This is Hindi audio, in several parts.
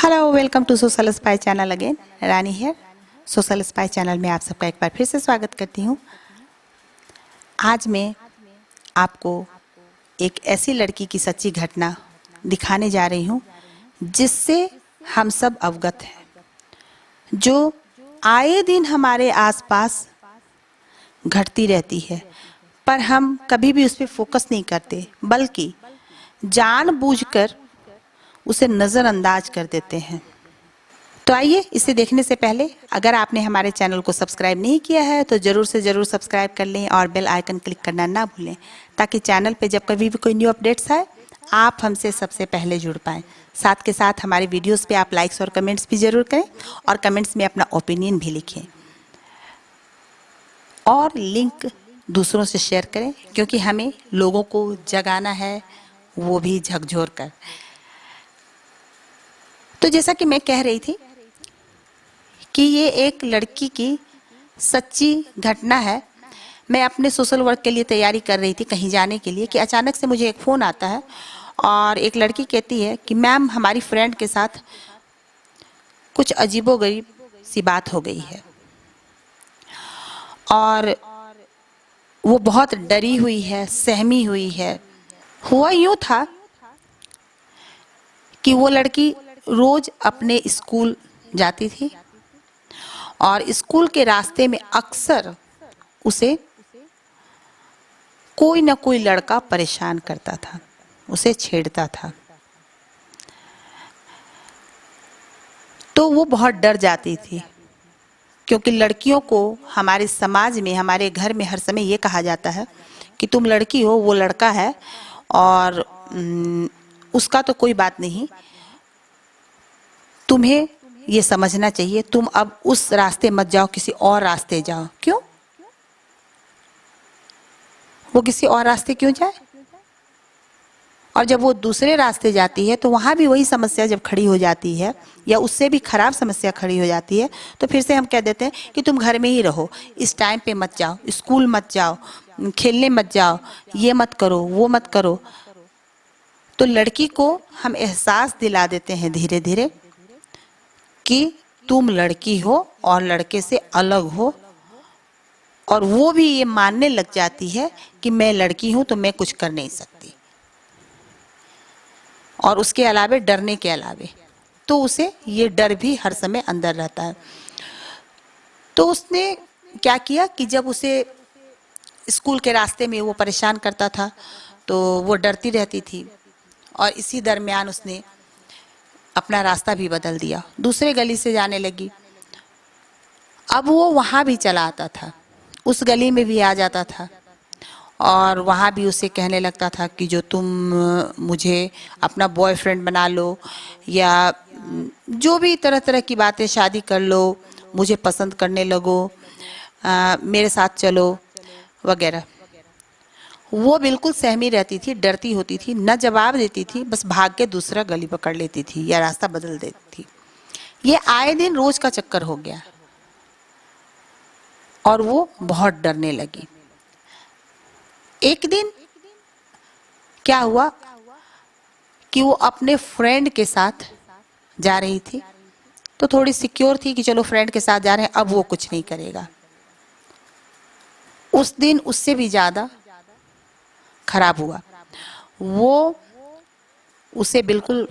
Hello, welcome to social spy channel again. Rani here. Social spy channel में आप सबका एक बार फिर से स्वागत करती हूँ। आज मैं आपको एक ऐसी लड़की की सच्ची घटना दिखाने जा रही हूँ जिससे हम सब अवगत हैं, जो आए दिन हमारे आसपास घटती रहती है, पर हम कभी भी उस पर फोकस नहीं करते, बल्कि जानबूझकर उसे नज़रअंदाज कर देते हैं। तो आइए, इसे देखने से पहले अगर आपने हमारे चैनल को सब्सक्राइब नहीं किया है तो ज़रूर से ज़रूर सब्सक्राइब कर लें और बेल आइकन क्लिक करना ना भूलें, ताकि चैनल पे जब कभी भी कोई न्यू अपडेट्स आए आप हमसे सबसे पहले जुड़ पाएँ। साथ के साथ हमारे वीडियोस पे आप लाइक्स और कमेंट्स भी ज़रूर करें और कमेंट्स में अपना ओपिनियन भी लिखें और लिंक दूसरों से शेयर करें, क्योंकि हमें लोगों को जगाना है, वो भी झकझोर कर। तो जैसा कि मैं कह रही थी कि ये एक लड़की की सच्ची घटना है। मैं अपने सोशल वर्क के लिए तैयारी कर रही थी कहीं जाने के लिए कि अचानक से मुझे एक फ़ोन आता है और एक लड़की कहती है कि मैम, हमारी फ्रेंड के साथ कुछ अजीबोगरीब सी बात हो गई है और वो बहुत डरी हुई है, सहमी हुई है। हुआ यूँ था कि वो लड़की रोज़ अपने स्कूल जाती थी और स्कूल के रास्ते में अक्सर उसे कोई ना कोई लड़का परेशान करता था, उसे छेड़ता था। तो वो बहुत डर जाती थी, क्योंकि लड़कियों को हमारे समाज में, हमारे घर में हर समय ये कहा जाता है कि तुम लड़की हो, वो लड़का है और उसका तो कोई बात नहीं, तुम्हें ये समझना चाहिए, तुम अब उस रास्ते मत जाओ, किसी और रास्ते जाओ। क्यों? वो किसी और रास्ते क्यों जाए? और जब वो दूसरे रास्ते जाती है तो वहाँ भी वही समस्या जब खड़ी हो जाती है या उससे भी खराब समस्या खड़ी हो जाती है, तो फिर से हम कह देते हैं कि तुम घर में ही रहो, इस टाइम पे मत जाओ, स्कूल मत जाओ, खेलने मत जाओ, ये मत करो, वो मत करो। तो लड़की को हम एहसास दिला देते हैं धीरे धीरे कि तुम लड़की हो और लड़के से अलग हो, और वो भी ये मानने लग जाती है कि मैं लड़की हूँ तो मैं कुछ कर नहीं सकती। और उसके अलावे, डरने के अलावे, तो उसे ये डर भी हर समय अंदर रहता है। तो उसने क्या किया कि जब उसे स्कूल के रास्ते में वो परेशान करता था तो वो डरती रहती थी, और इसी दरमियान उसने अपना रास्ता भी बदल दिया, दूसरे गली से जाने लगी। अब वो वहाँ भी चला आता था, उस गली में भी आ जाता था और वहाँ भी उसे कहने लगता था कि जो तुम मुझे अपना बॉयफ्रेंड बना लो, या जो भी तरह तरह की बातें, शादी कर लो, मुझे पसंद करने लगो, मेरे साथ चलो वगैरह। वो बिल्कुल सहमी रहती थी, डरती होती थी, न जवाब देती थी, बस भाग के दूसरा गली पकड़ लेती थी या रास्ता बदल देती थी। ये आए दिन रोज का चक्कर हो गया और वो बहुत डरने लगी। एक दिन क्या हुआ कि वो अपने फ्रेंड के साथ जा रही थी, तो थोड़ी सिक्योर थी कि चलो फ्रेंड के साथ जा रहे हैं, अब वो कुछ नहीं करेगा। उस दिन उससे भी ज़्यादा खराब हुआ। वो उसे बिल्कुल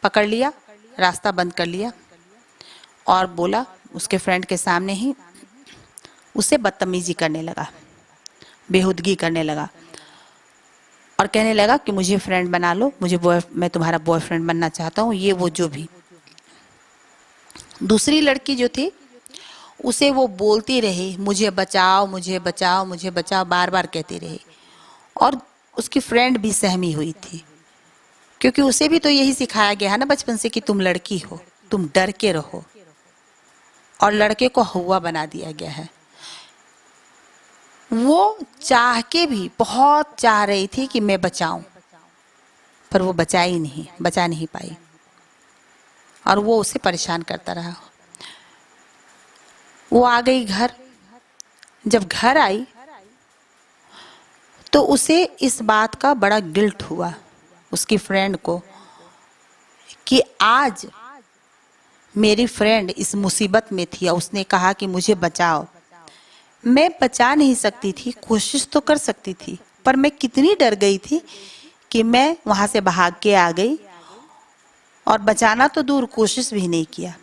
पकड़ लिया, रास्ता बंद कर लिया और बोला, उसके फ्रेंड के सामने ही उसे बदतमीजी करने लगा, बेहुदगी करने लगा और कहने लगा कि मुझे फ्रेंड बना लो, मैं तुम्हारा बॉयफ्रेंड बनना चाहता हूँ, ये वो जो भी। दूसरी लड़की जो थी उसे वो बोलती रही, मुझे बचाओ, मुझे बचाओ, मुझे बचाओ, बार बार कहती रही। और उसकी फ्रेंड भी सहमी हुई थी, क्योंकि उसे भी तो यही सिखाया गया है ना बचपन से कि तुम लड़की हो, तुम डर के रहो, और लड़के को हौवा बना दिया गया है। वो चाह के भी बहुत चाह रही थी कि मैं बचाऊं, पर वो बचा नहीं पाई और वो उसे परेशान करता रहा। वो आ गई घर। जब घर आई तो उसे इस बात का बड़ा गिल्ट हुआ, उसकी फ्रेंड को, कि आज मेरी फ्रेंड इस मुसीबत में थी और उसने कहा कि मुझे बचाओ। मैं बचा नहीं सकती थी, कोशिश तो कर सकती थी, पर मैं कितनी डर गई थी कि मैं वहां से भाग के आ गई और बचाना तो दूर, कोशिश भी नहीं किया।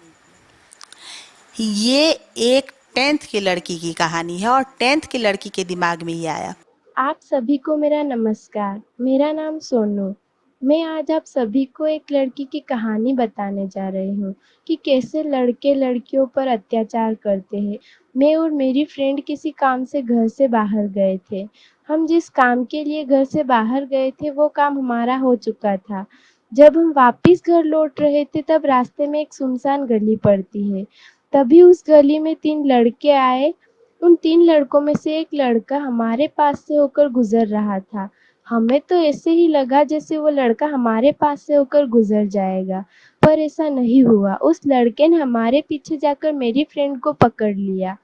ये एक 10th की लड़की की कहानी है और 10th की लड़की के दिमाग में ये आया। आप सभी को मेरा नमस्कार। मेरा नाम सोनू। मैं आज आप सभी को एक लड़की की कहानी बताने जा रही हूँ कि कैसे लड़के लड़कियों पर अत्याचार करते हैं। मैं और मेरी फ्रेंड किसी काम से घर से बाहर गए थे। हम जिस काम के लिए घर से बाहर गए थे वो काम हमारा हो चुका था। जब हम वापस घर लौट रहे थे तब रास्ते में एक सुनसान गली पड़ती है। तभी उस गली में 3 लड़के आए। उन 3 लड़कों में से एक लड़का हमारे पास से होकर गुजर रहा था। हमें तो ऐसे ही लगा जैसे वो लड़का हमारे पास से होकर गुजर जाएगा, पर ऐसा नहीं हुआ। उस लड़के ने हमारे पीछे जाकर मेरी फ्रेंड को पकड़ लिया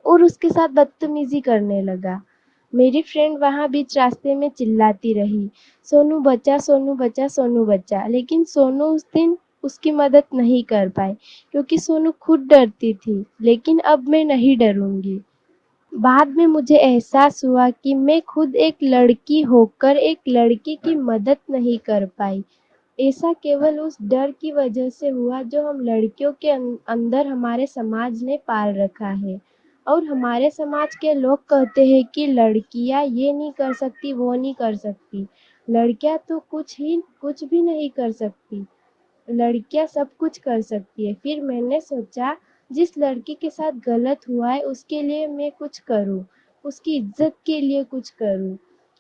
और उसके साथ बदतमीजी करने लगा। मेरी फ्रेंड वहाँ बीच रास्ते में चिल्लाती रही, सोनू बचा, सोनू बचा, सोनू बचा। लेकिन सोनू उस दिन उसकी मदद नहीं कर पाई क्योंकि सोनू खुद डरती थी। लेकिन अब मैं नहीं डरूंगी। बाद में मुझे एहसास हुआ कि मैं खुद एक लड़की होकर एक लड़की की मदद नहीं कर पाई। ऐसा केवल उस डर की वजह से हुआ जो हम लड़कियों के अंदर हमारे समाज ने पाल रखा है। और हमारे समाज के लोग कहते हैं कि लड़कियां ये नहीं कर सकती, वो नहीं कर सकती। लड़कियां तो कुछ भी नहीं कर सकती। लड़कियां सब कुछ कर सकती है। फिर मैंने सोचा जिस लड़की के साथ गलत हुआ है उसके लिए मैं कुछ करूं, उसकी इज्जत के लिए कुछ करूं।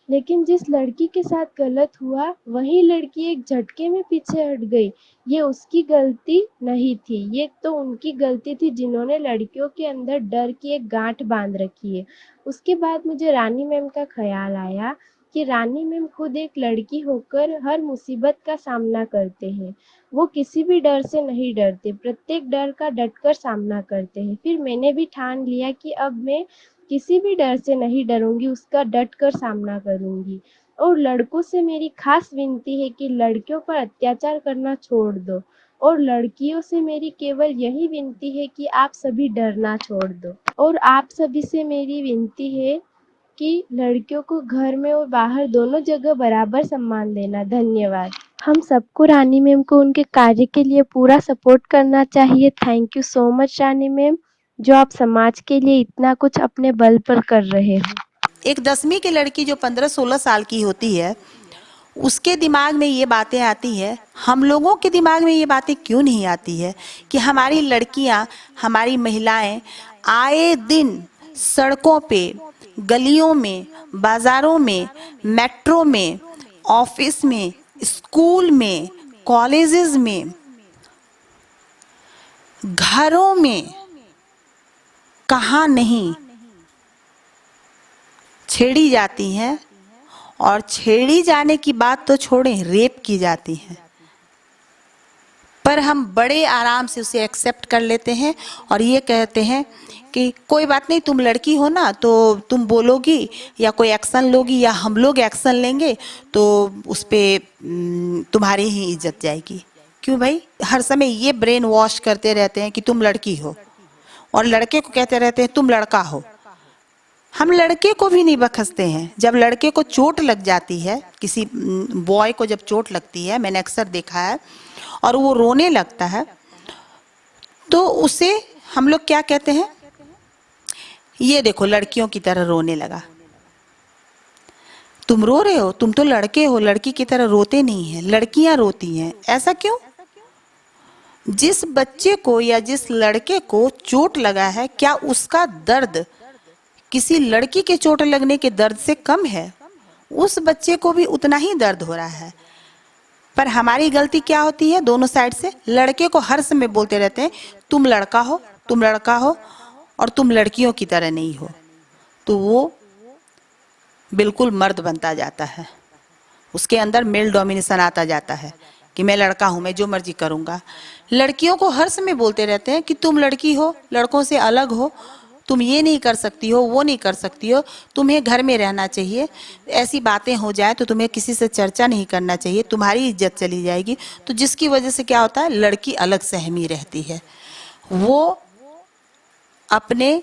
लेकिन जिस लड़की के साथ गलत हुआ वही लड़की एक झटके में पीछे हट गई। ये उसकी गलती नहीं थी, ये तो उनकी गलती थी जिन्होंने लड़कियों के अंदर डर की एक गांठ बांध रखी है। उसके बाद मुझे रानी मैम का ख्याल आया कि रानी मैम खुद एक लड़की होकर हर मुसीबत का सामना करते हैं। वो किसी भी डर से नहीं डरते, प्रत्येक डर का डटकर सामना करते हैं। फिर मैंने भी ठान लिया कि अब मैं किसी भी डर से नहीं डरूंगी, उसका डट कर सामना करूंगी। और लड़कों से मेरी खास विनती है कि लड़कियों पर अत्याचार करना छोड़ दो। और लड़कियों से मेरी केवल यही विनती है कि आप सभी डरना छोड़ दो। और आप सभी से मेरी विनती है कि लड़कियों को घर में और बाहर दोनों जगह बराबर सम्मान देना। धन्यवाद। हम सबको रानी मैम को उनके कार्य के लिए पूरा सपोर्ट करना चाहिए। Thank you so much Rani ma'am, जो आप समाज के लिए इतना कुछ अपने बल पर कर रहे हो। एक 10वीं की लड़की जो 15-16 साल की होती है, उसके दिमाग में ये बातें आती है। हम लोगों के दिमाग में ये बातें क्यों नहीं आती है कि हमारी लड़कियां, हमारी महिलाएं आए दिन सड़कों पे, गलियों में, बाजारों में, मेट्रो में, ऑफिस में, स्कूल में, कॉलेजेस में, घरों में, कहाँ नहीं छेड़ी जाती हैं। और छेड़ी जाने की बात तो छोड़ें, रेप की जाती है। पर हम बड़े आराम से उसे एक्सेप्ट कर लेते हैं और ये कहते हैं कि कोई बात नहीं, तुम लड़की हो ना, तो तुम बोलोगी या कोई एक्शन लोगी या हम लोग एक्शन लेंगे तो उस पर तुम्हारी ही इज्जत जाएगी। क्यों भाई? हर समय ये ब्रेन वॉश करते रहते हैं कि तुम लड़की हो, और लड़के को कहते रहते हैं तुम लड़का हो। हम लड़के को भी नहीं बखसते हैं। जब लड़के को चोट लग जाती है, किसी बॉय को जब चोट लगती है, मैंने अक्सर देखा है, और वो रोने लगता है, तो उसे हम लोग क्या कहते हैं? ये देखो लड़कियों की तरह रोने लगा। तुम रो रहे हो, तुम तो लड़के हो, लड़की की तरह रोते नहीं है, लड़कियां रोती हैं। ऐसा क्यों? जिस बच्चे को या जिस लड़के को चोट लगा है, क्या उसका दर्द किसी लड़की के चोट लगने के दर्द से कम है? उस बच्चे को भी उतना ही दर्द हो रहा है। पर हमारी गलती क्या होती है? दोनों साइड से लड़के को हर समय बोलते रहते हैं तुम लड़का हो, तुम लड़का हो, और तुम लड़कियों की तरह नहीं हो। तो वो बिल्कुल मर्द बनता जाता है, उसके अंदर मेल डोमिनेशन आता जाता है कि मैं लड़का हूं, मैं जो मर्जी करूंगा। लड़कियों को हर समय बोलते रहते हैं कि तुम लड़की हो, लड़कों से अलग हो, तुम ये नहीं कर सकती हो, वो नहीं कर सकती हो, तुम्हें घर में रहना चाहिए, ऐसी बातें हो जाए तो तुम्हें किसी से चर्चा नहीं करना चाहिए, तुम्हारी इज्जत चली जाएगी। तो जिसकी वजह से क्या होता है, लड़की अलग सहमी रहती है। वो अपने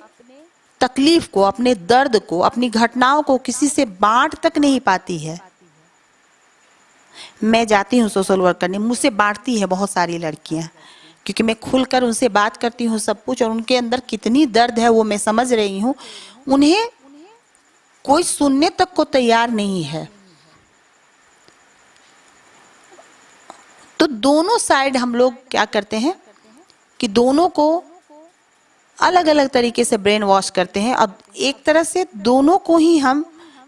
तकलीफ को, अपने दर्द को, अपनी घटनाओं को किसी से बांट तक नहीं पाती है। मैं जाती हूँ सोशल वर्क करने, मुझसे बांटती है बहुत सारी लड़कियां, क्योंकि मैं खुलकर उनसे बात करती हूँ सब कुछ, और उनके अंदर कितनी दर्द है वो मैं समझ रही हूँ। उन्हें कोई सुनने तक को तैयार नहीं है। तो दोनों साइड हम लोग क्या करते हैं कि दोनों को अलग अलग तरीके से ब्रेन वॉश करते हैं, और एक तरह से दोनों को ही हम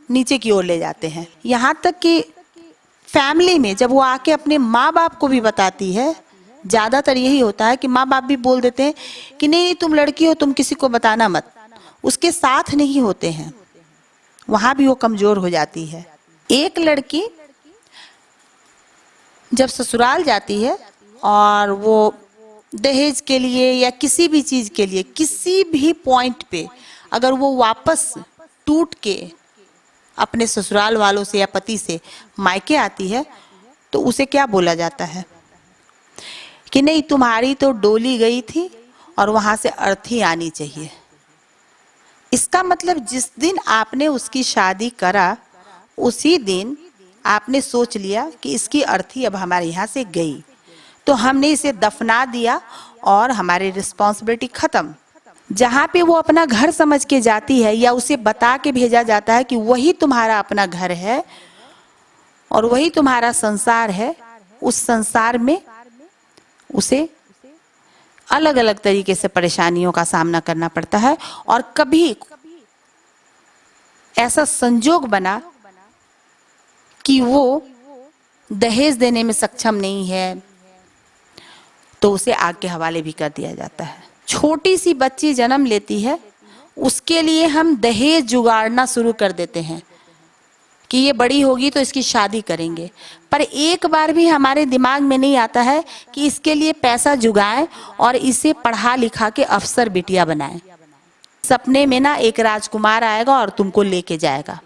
नीचे की ओर ले जाते हैं। यहाँ तक कि फैमिली में जब वो आके अपने माँ बाप को भी बताती है, ज़्यादातर यही होता है कि माँ बाप भी बोल देते हैं कि नहीं तुम लड़की हो, तुम किसी को बताना मत, उसके साथ नहीं होते हैं। वहाँ भी वो कमज़ोर हो जाती है। एक लड़की जब ससुराल जाती है और वो दहेज के लिए या किसी भी चीज़ के लिए, किसी भी पॉइंट पे अगर वो वापस टूट के अपने ससुराल वालों से या पति से मायके आती है, तो उसे क्या बोला जाता है कि नहीं तुम्हारी तो डोली गई थी और वहाँ से अर्थी आनी चाहिए। इसका मतलब जिस दिन आपने उसकी शादी करा, उसी दिन आपने सोच लिया कि इसकी अर्थी अब हमारे यहाँ से गई, तो हमने इसे दफना दिया और हमारी रिस्पॉन्सिबिलिटी खत्म। जहाँ पे वो अपना घर समझ के जाती है या उसे बता के भेजा जाता है कि वही तुम्हारा अपना घर है और वही तुम्हारा संसार है, उस संसार में उसे अलग अलग तरीके से परेशानियों का सामना करना पड़ता है। और कभी ऐसा संजोग बना कि वो दहेज देने में सक्षम नहीं है, तो उसे आग के हवाले भी कर दिया जाता है। छोटी सी बच्ची जन्म लेती है, उसके लिए हम दहेज जुगाड़ना शुरू कर देते हैं कि ये बड़ी होगी तो इसकी शादी करेंगे, पर एक बार भी हमारे दिमाग में नहीं आता है कि इसके लिए पैसा जुगाएं और इसे पढ़ा लिखा के अफसर बिटिया बनाएं। सपने में ना एक राजकुमार आएगा और तुमको लेके जाएगा।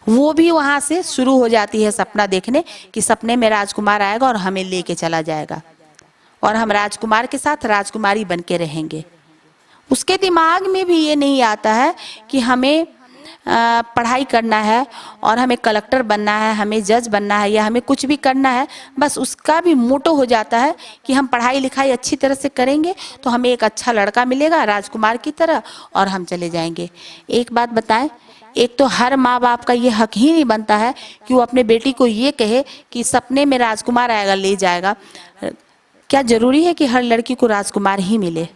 वो भी वहां से शुरू हो जाती है सपना देखने कि सपने में राजकुमार आएगा और हमें लेके चला जाएगा और हम राजकुमार के साथ राजकुमारी बन के रहेंगे। उसके दिमाग में भी ये नहीं आता है कि हमें पढ़ाई करना है और हमें कलेक्टर बनना है, हमें जज बनना है या हमें कुछ भी करना है। बस उसका भी मोटो हो जाता है कि हम पढ़ाई लिखाई अच्छी तरह से करेंगे तो हमें एक अच्छा लड़का मिलेगा राजकुमार की तरह और हम चले जाएंगे। एक बात बताएं, एक तो हर माँ बाप का ये हक ही नहीं बनता है कि वो अपने बेटी को ये कहे कि सपने में राजकुमार आएगा ले जाएगा। क्या जरूरी है कि हर लड़की को राजकुमार ही मिले?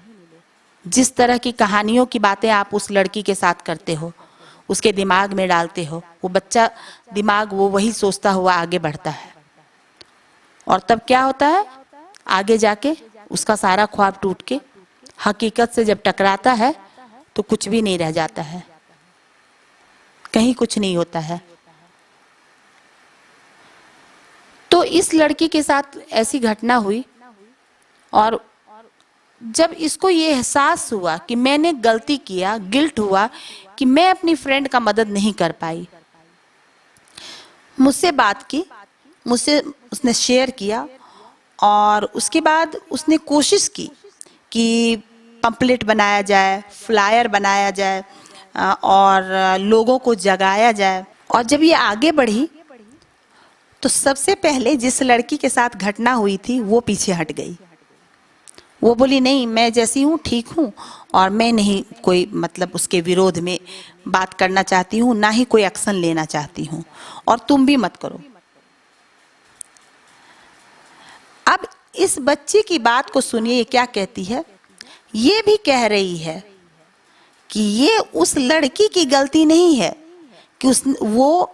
जिस तरह की कहानियों की बातें आप उस लड़की के साथ करते हो, उसके दिमाग में डालते हो, वो बच्चा दिमाग वो वही सोचता हुआ आगे बढ़ता है। और तब क्या होता है, आगे जाके उसका सारा ख्वाब टूट के हकीकत से जब टकराता है तो कुछ भी नहीं रह जाता है, कहीं कुछ नहीं होता है। तो इस लड़की के साथ ऐसी घटना हुई और जब इसको ये एहसास हुआ कि मैंने गलती किया, गिल्ट हुआ कि मैं अपनी फ्रेंड का मदद नहीं कर पाई, मुझसे बात की, मुझसे उसने शेयर किया और उसके बाद उसने कोशिश की कि पंपलेट बनाया जाए, फ्लायर बनाया जाए और लोगों को जगाया जाए। और जब ये आगे बढ़ी तो सबसे पहले जिस लड़की के साथ घटना हुई थी वो पीछे हट गई। वो बोली नहीं, मैं जैसी हूँ ठीक हूँ और मैं नहीं कोई मतलब उसके विरोध में बात करना चाहती हूँ, ना ही कोई एक्शन लेना चाहती हूँ और तुम भी मत करो। अब इस बच्ची की बात को सुनिए, क्या कहती है। ये भी कह रही है कि ये उस लड़की की गलती नहीं है कि वो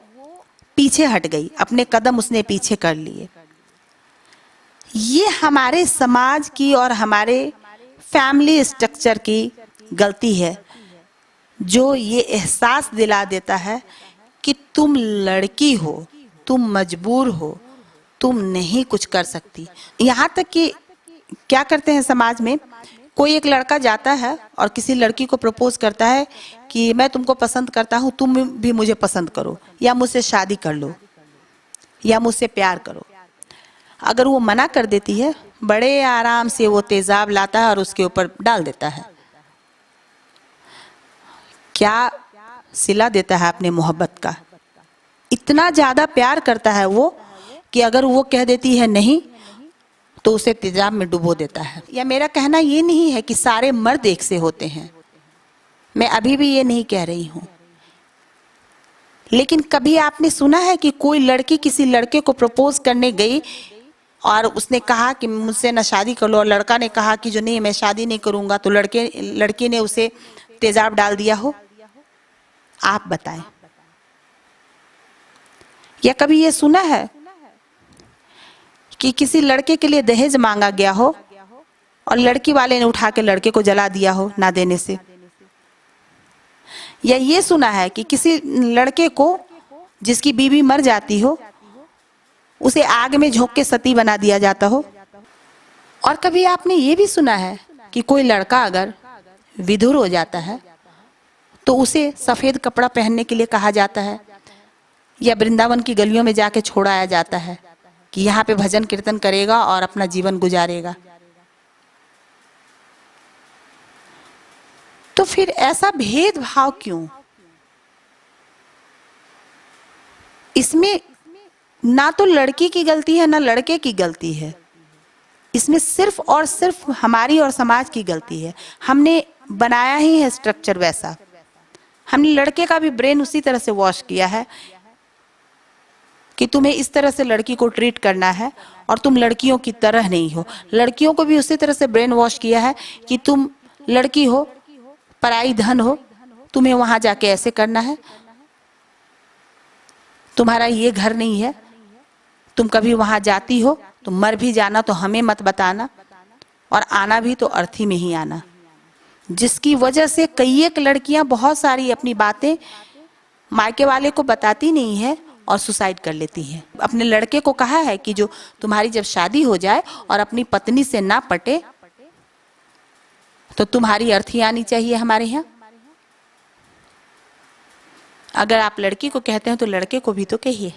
पीछे हट गई, अपने कदम उसने पीछे कर लिए। ये हमारे समाज की और हमारे फैमिली स्ट्रक्चर की गलती है जो ये एहसास दिला देता है कि तुम लड़की हो, तुम मजबूर हो, तुम नहीं कुछ कर सकती। यहाँ तक कि क्या करते हैं समाज में कोई एक लड़का जाता है और किसी लड़की को प्रपोज करता है कि मैं तुमको पसंद करता हूँ, तुम भी मुझे पसंद करो, या मुझसे शादी कर लो, या मुझसे प्यार करो। अगर वो मना कर देती है, बड़े आराम से वो तेजाब लाता है और उसके ऊपर डाल देता है। क्या सिला देता है अपने मोहब्बत का। इतना ज्यादा प्यार करता है वो कि अगर वो कह देती है नहीं तो उसे तेजाब में डुबो देता है। या मेरा कहना ये नहीं है कि सारे मर्द एक से होते हैं, मैं अभी भी ये नहीं कह रही हूं, लेकिन कभी आपने सुना है कि कोई लड़की किसी लड़के को प्रपोज करने गई और उसने कहा कि मुझसे ना शादी कर लो, और लड़का ने कहा कि जो नहीं मैं शादी नहीं करूंगा, तो लड़की ने उसे तेजाब डाल दिया हो? आप बताएं। या कभी ये सुना है कि किसी लड़के के लिए दहेज मांगा गया हो और लड़की वाले ने उठा के लड़के को जला दिया हो ना देने से? या ये सुना है कि किसी लड़के को जिसकी बीवी मर जाती हो उसे आग में झोंक के सती बना दिया जाता हो? और कभी आपने ये भी सुना है कि कोई लड़का अगर विधुर हो जाता है तो उसे सफेद कपड़ा पहनने के लिए कहा जाता है, या वृंदावन की गलियों में जाके छोड़ाया जाता है कि यहाँ पे भजन कीर्तन करेगा और अपना जीवन गुजारेगा? तो फिर ऐसा भेदभाव क्यों? इसमें ना तो लड़की की गलती है ना लड़के की गलती है, इसमें सिर्फ और सिर्फ हमारी और समाज की गलती है। हमने बनाया ही है स्ट्रक्चर वैसा, हमने लड़के का भी ब्रेन उसी तरह से वॉश किया है कि तुम्हें इस तरह से लड़की को ट्रीट करना है और तुम लड़कियों की तरह नहीं हो। लड़कियों को भी उसी तरह से ब्रेन वॉश किया है कि तुम लड़की हो, पराई धन हो, तुम्हें वहां जाके ऐसे करना है, तुम्हारा ये घर नहीं है, तुम कभी वहां जाती हो तो मर भी जाना तो हमें मत बताना, और आना भी तो अर्थी में ही आना। जिसकी वजह से कई एक लड़कियां बहुत सारी अपनी बातें मायके वाले को बताती नहीं है और सुसाइड कर लेती हैं। अपने लड़के को कहा है कि जो तुम्हारी जब शादी हो जाए और अपनी पत्नी से ना पटे तो तुम्हारी अर्थी आनी चाहिए हमारे यहाँ। अगर आप लड़की को कहते हैं तो लड़के को भी तो कहिए।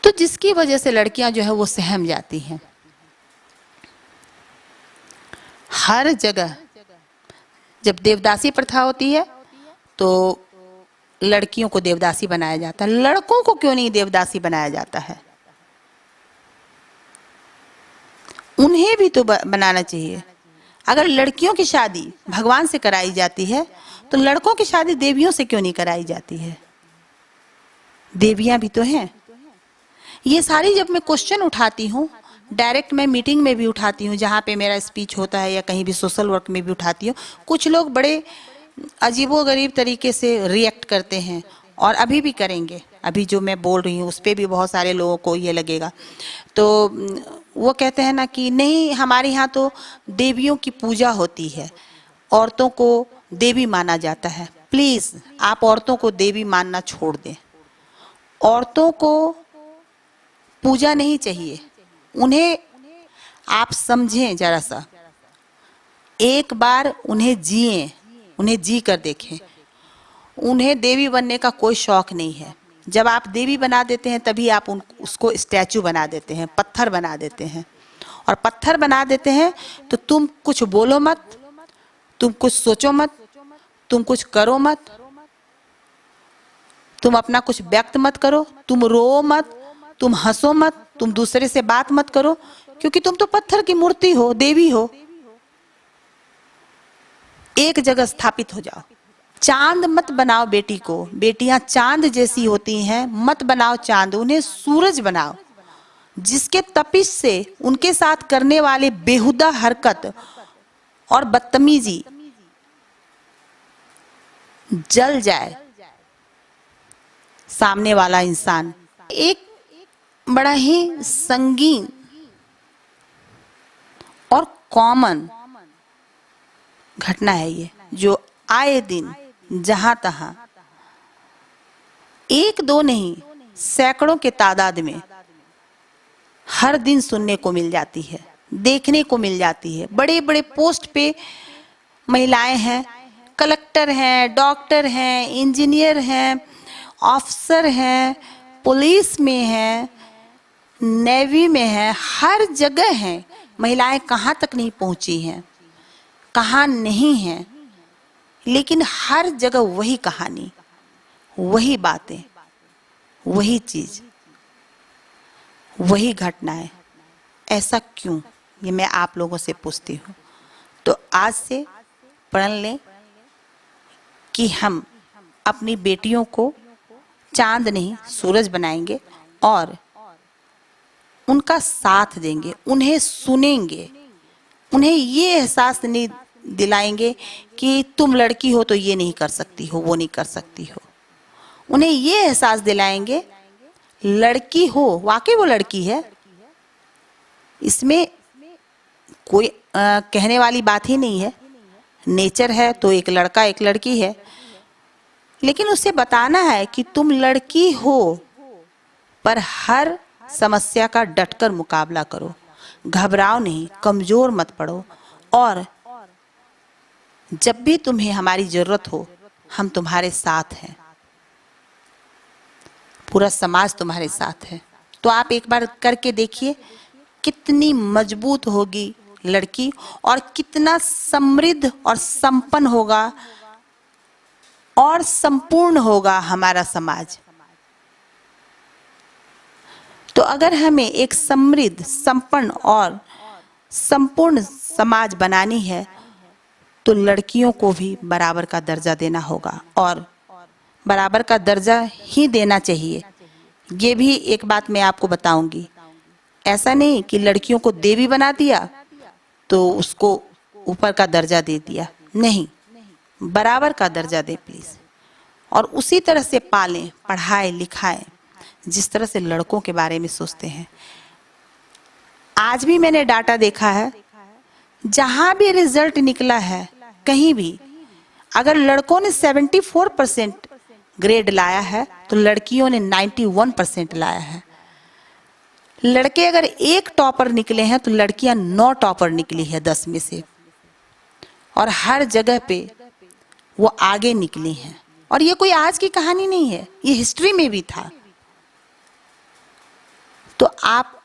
तो जिसकी वजह से लड़कियां जो है वो सहम जाती हैं। हर जगह जब देवदासी प्रथा होती है तो लड़कियों को देवदासी बनाया जाता है, लड़कों को क्यों नहीं देवदासी बनाया जाता है? उन्हें भी तो बनाना चाहिए। अगर लड़कियों की शादी भगवान से कराई जाती है तो लड़कों की शादी देवियों से क्यों नहीं कराई जाती है? देवियां भी तो हैं। ये सारी जब मैं क्वेश्चन उठाती हूँ, डायरेक्ट मैं मीटिंग में भी उठाती हूँ, जहाँ पे मेरा स्पीच होता है, या कहीं भी सोशल वर्क में भी उठाती हूँ, कुछ लोग बड़े अजीबोगरीब तरीके से रिएक्ट करते हैं और अभी भी करेंगे। अभी जो मैं बोल रही हूँ उस पर भी बहुत सारे लोगों को ये लगेगा। तो वो कहते हैं ना कि नहीं, हमारे यहाँ तो देवियों की पूजा होती है, औरतों को देवी माना जाता है। प्लीज आप औरतों को देवी मानना छोड़ दें। औरतों को पूजा नहीं चाहिए, उन्हें आप समझें जरा सा, एक बार उन्हें जिए, उन्हें जी कर देखें। उन्हें देवी बनने का कोई शौक नहीं है। जब आप देवी बना देते हैं तभी आप उसको स्टैचू बना देते हैं, पत्थर बना देते हैं। और पत्थर बना देते हैं तो तुम कुछ बोलो मत, तुम कुछ सोचो मत, तुम कुछ करो मत, तुम अपना कुछ व्यक्त मत करो, तुम रो मत, तुम हंसो मत, तुम दूसरे से बात मत करो, क्योंकि तुम तो पत्थर की मूर्ति हो, देवी हो। एक जगह स्थापित हो जाओ। चांद मत बनाओ बेटी को, बेटियां चांद जैसी होती हैं, मत बनाओ चांद, उन्हें सूरज बनाओ। जिसके तपिश से उनके साथ करने वाले बेहुदा हरकत और बदतमीजी जल जाए सामने वाला इंसान। एक बड़ा ही संगीन और कॉमन घटना है ये, जो आए दिन जहां तहां, एक दो नहीं, सैकड़ों के तादाद में हर दिन सुनने को मिल जाती है, देखने को मिल जाती है। बड़े बड़े पोस्ट पे महिलाएं हैं, कलेक्टर हैं, डॉक्टर हैं, इंजीनियर हैं, ऑफिसर हैं, पुलिस में हैं, नेवी में हैं, हर जगह हैं। महिलाएं कहाँ तक नहीं पहुंची हैं, कहाँ नहीं हैं, लेकिन हर जगह वही कहानी, वही बातें, वही चीज, वही घटनाएं। ऐसा क्यों, ये मैं आप लोगों से पूछती हूँ। तो आज से प्रण लें कि हम अपनी बेटियों को चांद नहीं सूरज बनाएंगे और उनका साथ देंगे, उन्हें सुनेंगे, उन्हें ये एहसास नहीं दिलाएंगे कि तुम लड़की हो तो ये नहीं कर सकती हो, वो नहीं कर सकती हो। उन्हें ये एहसास दिलाएंगे लड़की हो, वाकई वो लड़की है, इसमें कोई कहने वाली बात ही नहीं है। नेचर है तो एक लड़का एक लड़की है, लेकिन उसे बताना है कि तुम लड़की हो, पर हर समस्या का डटकर मुकाबला करो, घबराओ नहीं, कमजोर मत पड़ो, और जब भी तुम्हें हमारी जरूरत हो हम तुम्हारे साथ हैं, पूरा समाज तुम्हारे साथ है। तो आप एक बार करके देखिए कितनी मजबूत होगी लड़की और कितना समृद्ध और संपन्न होगा और संपूर्ण होगा हमारा समाज। तो अगर हमें एक समृद्ध, संपन्न और संपूर्ण समाज बनानी है तो लड़कियों को भी बराबर का दर्जा देना होगा, और बराबर का दर्जा ही देना चाहिए। ये भी एक बात मैं आपको बताऊंगी, ऐसा नहीं कि लड़कियों को देवी बना दिया तो उसको ऊपर का दर्जा दे दिया, नहीं, बराबर का दर्जा दे प्लीज, और उसी तरह से पालें, पढ़ाएं, लिखाएं जिस तरह से लड़कों के बारे में सोचते हैं। आज भी मैंने डाटा देखा है, जहां भी रिजल्ट निकला है कहीं भी, अगर लड़कों ने 74% ग्रेड लाया है तो लड़कियों ने 91% लाया है। लड़के अगर एक टॉपर निकले हैं तो लड़कियां 9 टॉपर निकली है 10 में से, और हर जगह पे वो आगे निकली हैं। और ये कोई आज की कहानी नहीं है, ये हिस्ट्री में भी था। तो आप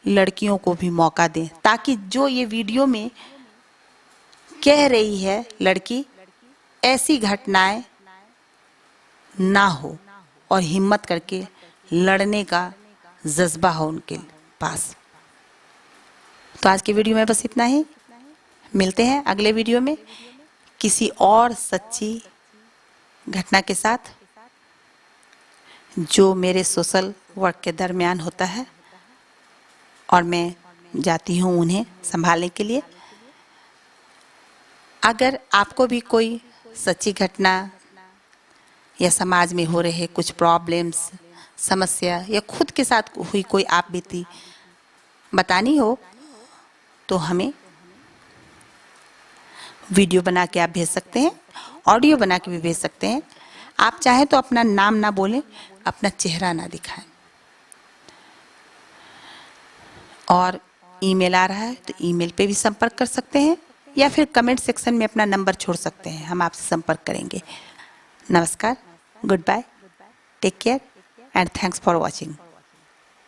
लड़कियों को भी मौका दें, ताकि जो ये वीडियो में कह रही है लड़की, ऐसी घटनाएं ना हो और हिम्मत करके लड़ने का जज्बा हो उनके पास। तो आज की वीडियो में बस इतना ही। मिलते हैं अगले वीडियो में किसी और सच्ची घटना के साथ जो मेरे सोशल वर्क के दरमियान होता है, और मैं जाती हूँ उन्हें संभालने के लिए। अगर आपको भी कोई सच्ची घटना या समाज में हो रहे कुछ प्रॉब्लम्स, समस्या, या खुद के साथ हुई कोई आप बीती बतानी हो तो हमें वीडियो बना के आप भेज सकते हैं, ऑडियो बना के भी भेज सकते हैं। आप चाहें तो अपना नाम ना बोलें, अपना चेहरा ना दिखाएं। और ईमेल आ रहा है तो ईमेल पे भी संपर्क कर सकते हैं, या फिर कमेंट सेक्शन में अपना नंबर छोड़ सकते हैं, हम आपसे संपर्क करेंगे। नमस्कार, good bye, take care and thanks for watching.